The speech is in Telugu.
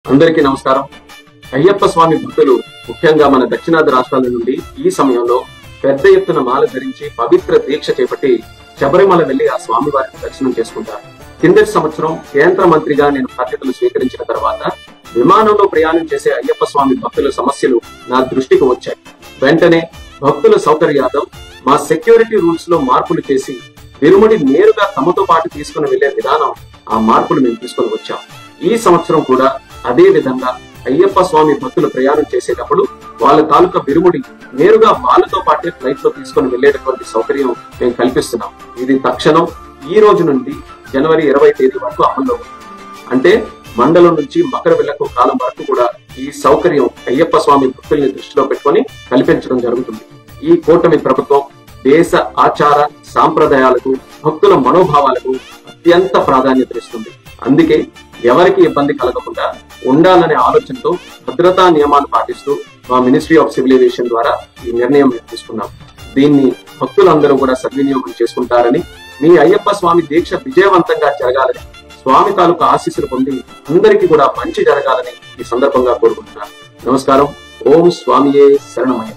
అందరికీ నమస్కారం. అయ్యప్ప స్వామి భక్తులు ముఖ్యంగా మన దక్షిణాది రాష్ట్రాల నుండి ఈ సమయంలో పెద్ద ఎత్తున మాల ధరించి పవిత్ర దీక్ష చేపట్టి శబరిమల వెళ్లి ఆ స్వామి వారిని దర్శనం చేసుకుంటారు. కిందటి సంవత్సరం కేంద్ర మంత్రిగా నేను బాధ్యతలు స్వీకరించిన తర్వాత విమానంలో ప్రయాణం చేసే అయ్యప్ప స్వామి భక్తుల సమస్యలు నా దృష్టికి వచ్చాయి. వెంటనే భక్తుల సౌకర్యార్థం మా సెక్యూరిటీ రూల్స్ లో మార్పులు చేసి విరుముడి నేరుగా తమతో పాటు తీసుకుని వెళ్లే విధానం, ఆ మార్పులు మేము తీసుకుని వచ్చాం. ఈ సంవత్సరం కూడా అదే విధంగా అయ్యప్ప స్వామి భక్తులు ప్రయాణం చేసేటప్పుడు వాళ్ళ తాలూకా విరుముడి నేరుగా వాళ్ళతో పాటే ఫ్లైట్ లో తీసుకుని వెళ్లేటటువంటి సౌకర్యం మేము కల్పిస్తున్నాం. ఇది తక్షణం ఈ రోజు నుండి జనవరి 20 తేదీ వరకు అమల్లో ఉంది. అంటే మండలం నుంచి మకర విలక్కు కాలం వరకు కూడా ఈ సౌకర్యం అయ్యప్ప స్వామి భక్తుల్ని దృష్టిలో పెట్టుకొని కల్పించడం జరుగుతుంది. ఈ కూటమి ప్రభుత్వం దేశ ఆచార సాంప్రదాయాలకు, భక్తుల మనోభావాలకు అత్యంత ప్రాధాన్యత ఇస్తుంది. అందుకే ఎవరికి ఇబ్బంది కలగకుండా ఉండాలనే ఆలోచనతో భద్రతా నియమాలు పాటిస్తూ మా మినిస్ట్రీ ఆఫ్ సివిల్ ఏవియేషన్ ద్వారా ఈ నిర్ణయం తీసుకున్నాం. దీన్ని భక్తులందరూ కూడా సద్వినియోగం చేసుకుంటారని, మీ అయ్యప్ప స్వామి దీక్ష విజయవంతంగా జరగాలని, స్వామి తాలూకు ఆశీస్సులు పొంది అందరికీ కూడా మంచి జరగాలని ఈ సందర్భంగా కోరుకుంటున్నాను. నమస్కారం. ఓం స్వామియే శరణమయ్య.